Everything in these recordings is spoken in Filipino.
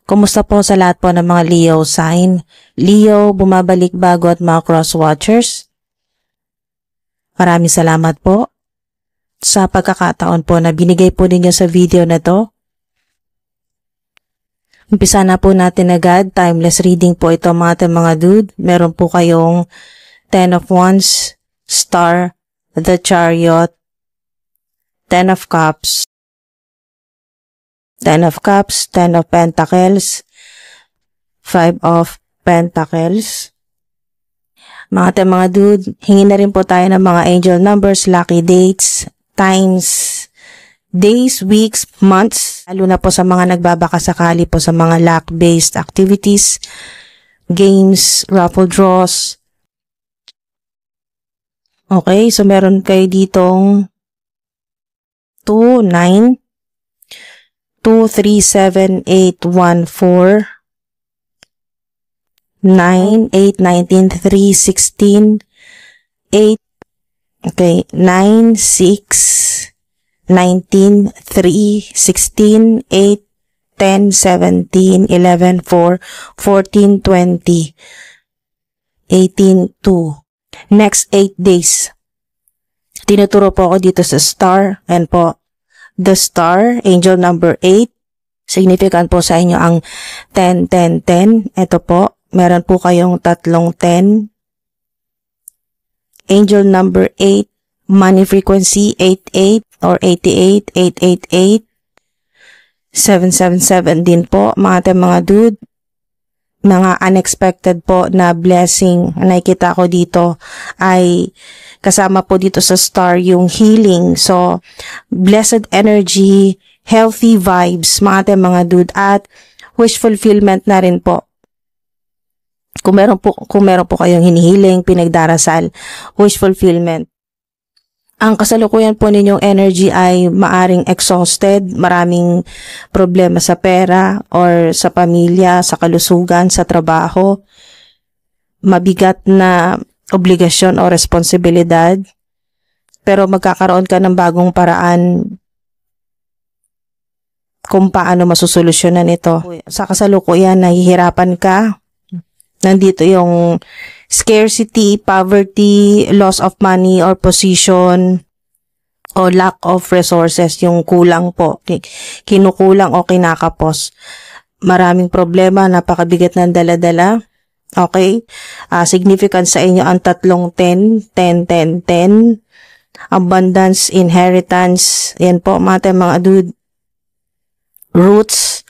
Kumusta po sa lahat po ng mga Leo sign? Leo, bumabalik bago at mga cross watchers. Maraming salamat po sa pagkakataon po na binigay po ninyo sa video na to. Umpisa na po natin agad. Timeless reading po ito mga dude. Meron po kayong 10 of Wands, Star, the Chariot, 10 of Cups, 10 of Cups, 10 of Pentacles, 5 of Pentacles. Mga dude, hingin na rin po tayo ng mga angel numbers, lucky dates, times, days, weeks, months, lalo na po sa mga nagbabakasakali po sa mga luck-based activities, games, raffle draws. Okay, so meron kayo ditong 2, 9, 2, 3, 7, 8, 1, 4, 9, 8, 19, 3, 16, 8, okay, 9, 6, 19, 3, 16, 8, 10, 17, 11, 4, 14, 20, 18, 2. Next 8 days. Tinuturo po ako dito sa star. And po, the star, angel number 8. Significant po sa inyo ang 10, 10, 10. Ito po, meron po kayong tatlong 10. Angel number 8, money frequency 88 or 88, 888, 777 din po mga dude. Mga unexpected po na blessing na nakikita ko dito ay kasama po dito sa star yung healing. So, blessed energy, healthy vibes mga dude, at wish fulfillment na rin po. Kung meron po kayong hinihiling, pinagdarasal, wish fulfillment. Ang kasalukuyan po ninyong energy ay maaring exhausted, maraming problema sa pera or sa pamilya, sa kalusugan, sa trabaho, mabigat na obligasyon o responsibilidad, pero magkakaroon ka ng bagong paraan kung paano masusolusyonan ito. Sa kasalukuyan, nahihirapan ka. Nandito yung scarcity, poverty, loss of money or position, o lack of resources, yung kulang po, kinukulang o kinakapos. Maraming problema, napakabigat ng dala-dala. Okay? Significant sa inyo ang tatlong 10, 10, 10, 10. Abundance, inheritance, yan po mga dude. Roots,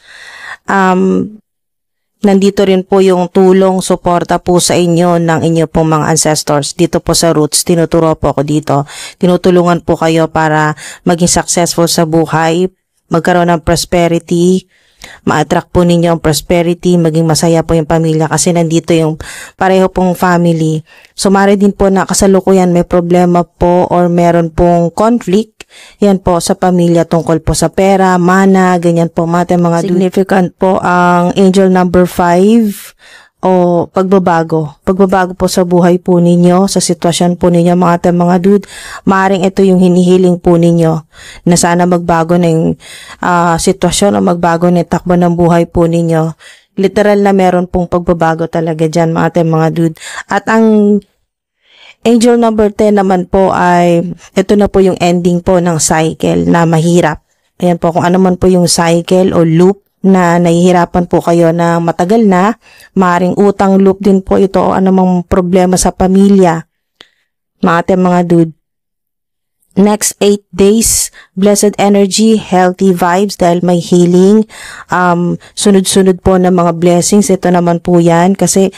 nandito rin po yung tulong, suporta po sa inyo ng inyo pong mga ancestors. Dito po sa roots, tinuturo po ako dito. Tinutulungan po kayo para maging successful sa buhay, magkaroon ng prosperity, ma-attract po ninyo ang prosperity, maging masaya po yung pamilya kasi nandito yung pareho pong family. So, mari din po na kasalukuyan may problema po or meron pong conflict. Yan po sa pamilya tungkol po sa pera, mana, ganyan po mga significant po ang angel number 5 o pagbabago. Pagbabago po sa buhay po ninyo, sa sitwasyon po ninyo mga dude. Maaring ito yung hinihiling po ninyo na sana magbago ng sitwasyon o magbago ng takbo ng buhay po ninyo. Literal na meron pong pagbabago talaga dyan mga dude. At ang angel number 10 naman po ay, ito na po yung ending po ng cycle na mahirap. Ayan po, kung ano man po yung cycle o loop na nahihirapan po kayo na matagal na, maaaring utang loop din po ito o anumang problema sa pamilya. Mga dude. Next 8 days, blessed energy, healthy vibes dahil may healing, sunod-sunod po ng mga blessings. Ito naman po yan kasi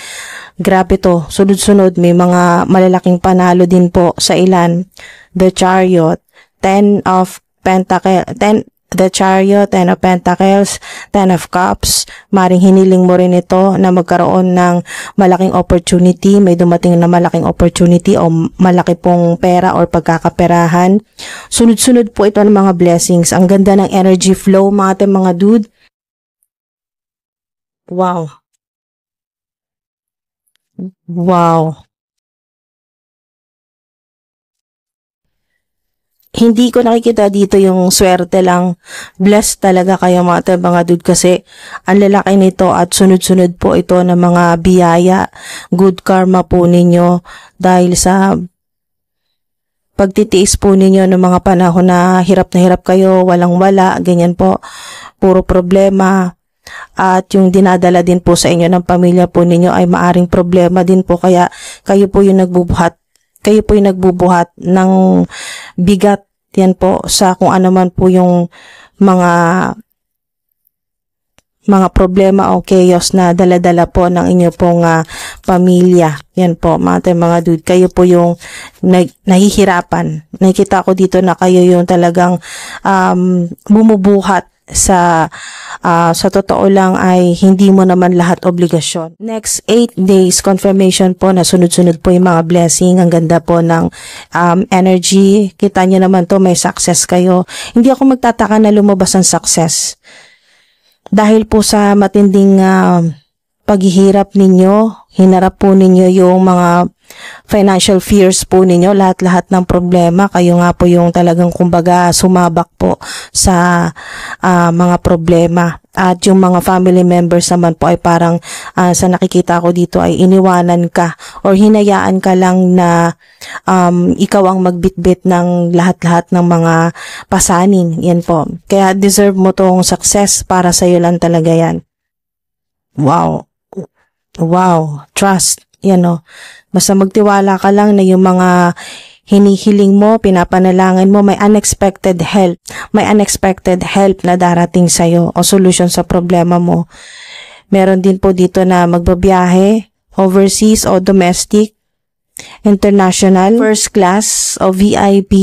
grabe to, sunod-sunod, may mga malalaking panalo din po sa ilan. The Chariot, 10 of Pentacles, 10, the Chariot, 10 of Pentacles, 10 of Cups. Maring hiniling mo rin ito na magkaroon ng malaking opportunity, may dumating na malaking opportunity o malaki pong pera or pagkakaperahan. Sunod-sunod po ito ng mga blessings. Ang ganda ng energy flow mga dude. Wow. Wow. hindi ko nakikita dito yung swerte lang. Blessed talaga kayo mga dude kasi ang lalaki nito at sunod-sunod po ito ng mga biyaya. Good karma po ninyo dahil sa pagtitiis po ninyo ng mga panahon na hirap kayo, walang-wala, ganyan po. Puro problema. At yung dinadala din po sa inyo ng pamilya po ninyo ay maaring problema din po. Kaya kayo po yung nagbubuhat ng bigat yan po sa kung ano man po yung mga problema o chaos na dala-dala po ng inyo pong pamilya. Yan po mga dude, kayo po yung nahihirapan. Nakikita ko dito na kayo yung talagang bumubuhat sa totoo lang ay hindi mo naman lahat obligasyon. Next 8 days confirmation po na sunod-sunod po yung mga blessing. Ang ganda po ng energy. Kita nyo naman to, may success kayo. Hindi ako magtataka na lumabas ang success. Dahil po sa matinding paghihirap ninyo, hinarap po ninyo yung mga financial fears po ninyo, lahat-lahat ng problema, kayo nga po yung talagang kumbaga sumabak po sa mga problema. At yung mga family members naman po ay parang sa nakikita ko dito ay iniwanan ka or hinayaan ka lang na ikaw ang magbitbit ng lahat-lahat ng mga pasanin. Yan po. Kaya deserve mo tong success, para sa'yo lang talaga yan. Wow. Wow. Trust. Yan o. Basta magtiwala ka lang na yung mga hinihiling mo, pinapanalangin mo, may unexpected help. May unexpected help na darating sa'yo o solution sa problema mo. Meron din po dito na magbabiyahe, overseas o domestic, international, first class o VIP,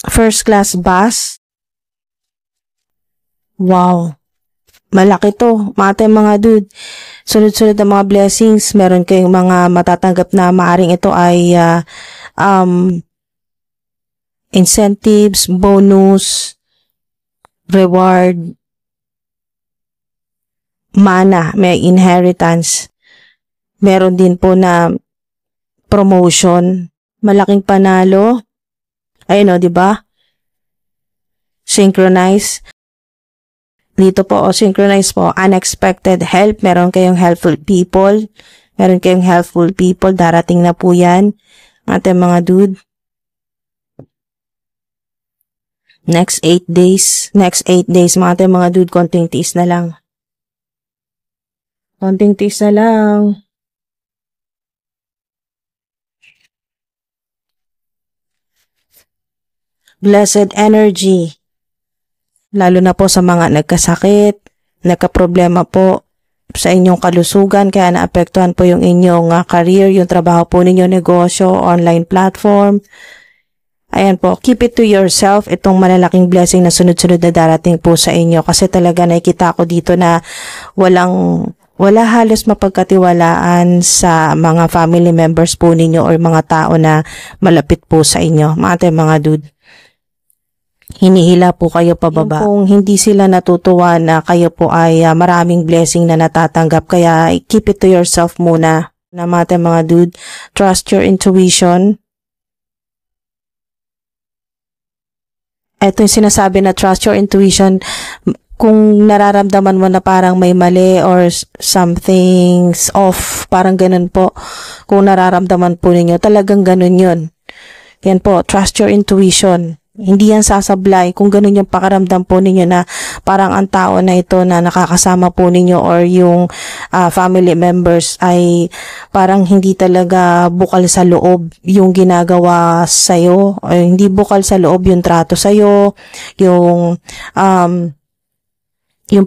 first class bus. Wow. Malaki to, mga dude. Sunod-sunod na mga blessings. Meron kayong mga matatanggap na maaring ito ay incentives, bonus, reward, mana, may inheritance. Meron din po na promotion, malaking panalo. Ayun o, diba? Synchronize. Dito po, synchronize po, unexpected help. Meron kayong helpful people. Darating na po yan. Ating mga dude. Next 8 days, mga dude, konting tiis na lang. Blessed energy. Lalo na po sa mga nagkasakit, nagkaproblema po sa inyong kalusugan, kaya naapektuhan po yung inyong career, yung trabaho po ninyo, negosyo, online platform. Ayan po, keep it to yourself, itong malalaking blessing na sunod-sunod na darating po sa inyo, kasi talaga nakikita ko dito na wala halos mapagkatiwalaan sa mga family members po ninyo or mga tao na malapit po sa inyo, mga dude. Hinihila po kayo pababa. Kung hindi sila natutuwa na kayo po ay maraming blessing na natatanggap, kaya keep it to yourself muna. Na mga dude, trust your intuition. Ito yung sinasabi na trust your intuition. Kung nararamdaman mo na parang may mali or something's off, parang ganun po. Kung nararamdaman po ninyo, talagang ganun yun. Yan po, trust your intuition. Hindi yan sasablay kung ganun yung pakaramdam po ninyo na parang ang tao na ito na nakakasama po ninyo or yung family members ay parang hindi talaga bukal sa loob yung ginagawa sa'yo, o hindi bukal sa loob yung trato sa'yo, yung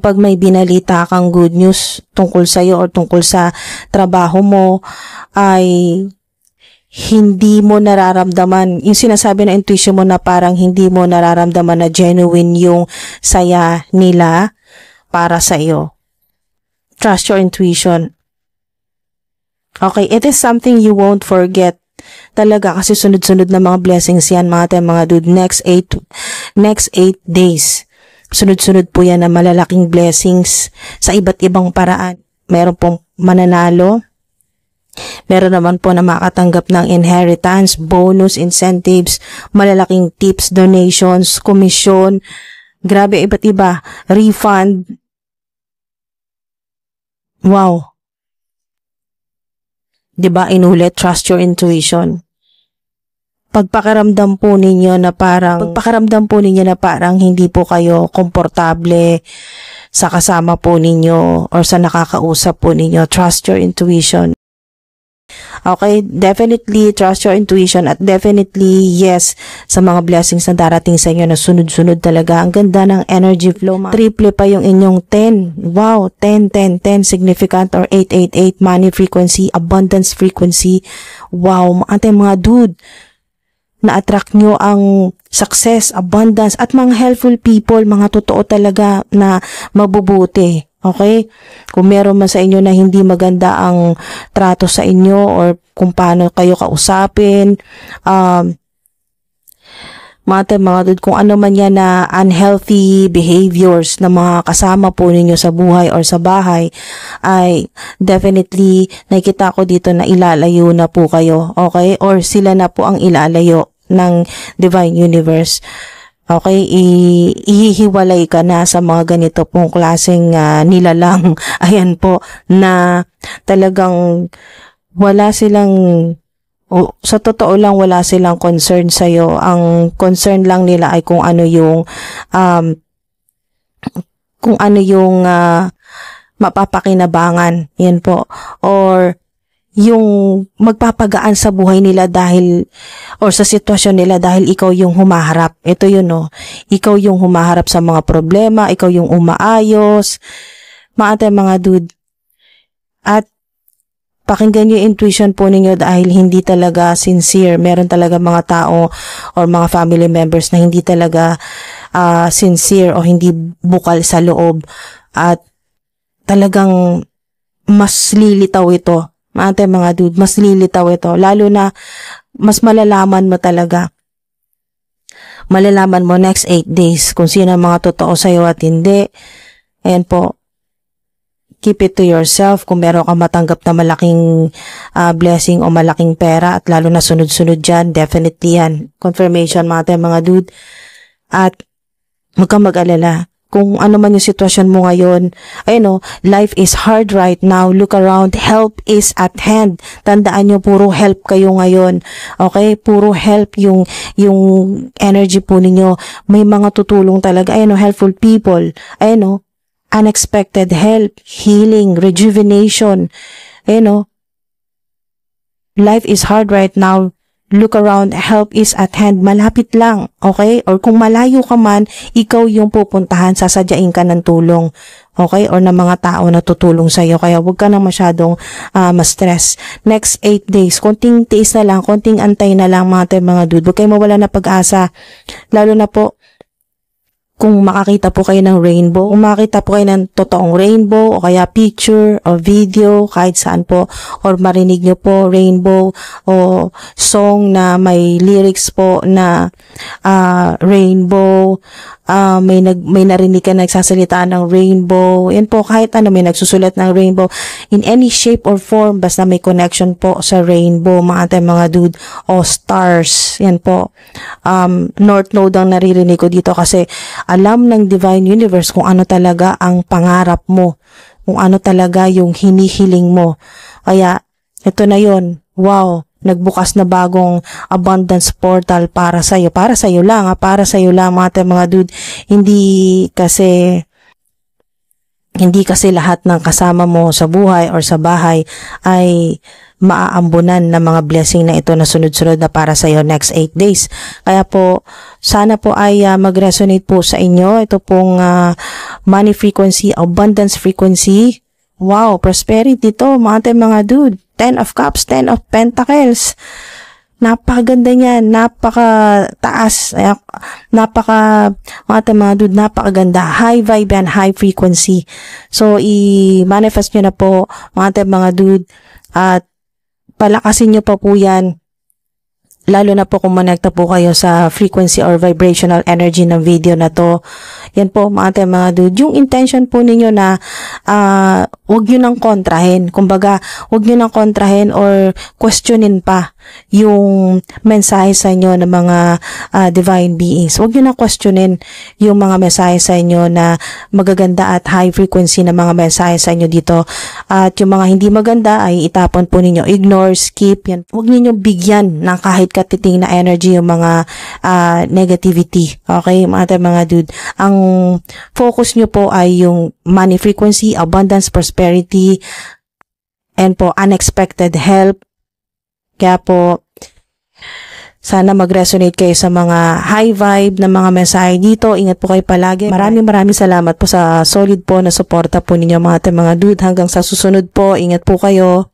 pag may binalita kang good news tungkol sa'yo or tungkol sa trabaho mo ay hindi mo nararamdaman, yung sinasabi na intuition mo na parang hindi mo nararamdaman na genuine yung saya nila para sa iyo. Trust your intuition. Okay, it is something you won't forget. Talaga kasi sunod-sunod na mga blessings yan mga dude. Next 8 days. Sunod-sunod po yan na malalaking blessings sa iba't ibang paraan. Meron pong mananalo, Meron naman po na makatanggap ng inheritance, bonus, incentives, malalaking tips, donations, komisyon, grabe, iba't iba, refund. Wow. 'Di ba? Inulit, trust your intuition. Pagpakiramdam po ninyo na parang hindi po kayo komportable sa kasama po ninyo or sa nakakausap po ninyo. Trust your intuition. Okay, definitely trust your intuition at definitely yes sa mga blessings na darating sa inyo na sunod-sunod talaga. Ang ganda ng energy flow. Triple pa yung inyong 10. Wow, 10, 10, 10 significant or 888 money frequency, abundance frequency. Wow, mga dude, na-attract nyo ang success, abundance, at mga helpful people, mga totoo talaga na mabubuti. Okay? Kung meron man sa inyo na hindi maganda ang trato sa inyo or kung paano kayo kausapin, mga dude, kung ano man yan na unhealthy behaviors na mga kasama po ninyo sa buhay or sa bahay, ay definitely nakikita ko dito na ilalayo na po kayo, okay? Or sila na po ang ilalayo ng Divine Universe. Okay, ihihiwalay ka na sa mga ganito pong klaseng nilalang. Ayan po, na talagang wala silang, sa totoo lang wala silang concern sa'yo. Ang concern lang nila ay kung ano yung mapapakinabangan. Yan po. Or yung magpapagaan sa buhay nila dahil or sa sitwasyon nila dahil ikaw yung humaharap. Ito yun, no. Ikaw yung humaharap sa mga problema, ikaw yung umaayos. Mga dude. At pakinggan nyo yung intuition po ninyo dahil hindi talaga sincere. Meron talaga mga tao or mga family members na hindi talaga sincere o hindi bukal sa loob. At talagang mas lilitaw ito. Mga dude, mas lilitaw ito. Lalo na, mas malalaman mo talaga. Malalaman mo next 8 days kung sino ang mga totoo sa'yo at hindi. Ayan po. Keep it to yourself. Kung meron kang matanggap na malaking blessing o malaking pera at lalo na sunod-sunod dyan, definitely yan. Confirmation mga dude. At huwag kang mag-alala. Kung ano man yung sitwasyon mo ngayon, life is hard right now. Look around. Help is at hand. Tandaan nyo, puro help kayo ngayon. Okay? Puro help yung energy po ninyo. May mga tutulong talaga. Helpful people. Unexpected help, healing, rejuvenation. Life is hard right now. Look around, help is at hand. Malapit lang, okay? Or kung malayo ka man, ikaw yung pupuntahan, sasadyain ka ng tulong, okay? Or ng mga tao na tutulong sa'yo. Kaya huwag ka nang masyadong ma-stress. Next 8 days, konting tiis na lang, konting antay na lang mga dude. Huwag kayo mawala na pag-asa. Lalo na po, kung makakita po kayo ng rainbow, kung makakita po kayo ng totoong rainbow o kaya picture o video kahit saan po, or marinig nyo po rainbow o song na may lyrics po na rainbow, may narinig ka nagsasalita ng rainbow, yan po, kahit may nagsusulat ng rainbow in any shape or form, basta may connection po sa rainbow mga dude, o stars, yan po. North Node ang naririnig ko dito kasi alam ng Divine Universe kung ano talaga ang pangarap mo, kung ano talaga yung hinihiling mo. Kaya ito na yon. Wow, nagbukas na bagong abundance portal para sa'yo. Para sa'yo lang mga dude. Hindi kasi lahat ng kasama mo sa buhay or sa bahay ay maaambunan ng mga blessing na ito na sunod-sunod na para sa iyo next 8 days. Kaya po, sana po ay mag-resonate po sa inyo. Ito pong money frequency, abundance frequency. Wow, prosperity to mga dude. 10 of Cups, 10 of Pentacles. Napakaganda niyan, napakataas, mga dude, napakaganda, high vibe and high frequency. So, i-manifest nyo na po, mga dude, at palakasin nyo pa po yan, lalo na po kung manekta po kayo sa frequency or vibrational energy ng video na to. Yan po mga dude, yung intention po ninyo na wag nyo nang kontrahin. Kumbaga, wag nyo nang kontrahin or questionin pa yung mensahe sa inyo ng mga divine beings. Wag nyo nang questionin yung mga mensahe sa inyo na magaganda at high frequency na mga mensahe sa inyo dito. At yung mga hindi maganda ay itapon po ninyo. Ignore, skip, yan. Wag niyo bigyan ng kahit katiting na energy yung mga negativity. Okay, mga dude. Ang focus nyo po ay yung money frequency, abundance, prosperity, and po unexpected help. Kaya po, sana mag-resonate kayo sa mga high vibe na mga mensahe dito. Ingat po kayo palagi. Maraming salamat po sa solid po na suporta po ninyo mga dude. Hanggang sa susunod po, ingat po kayo.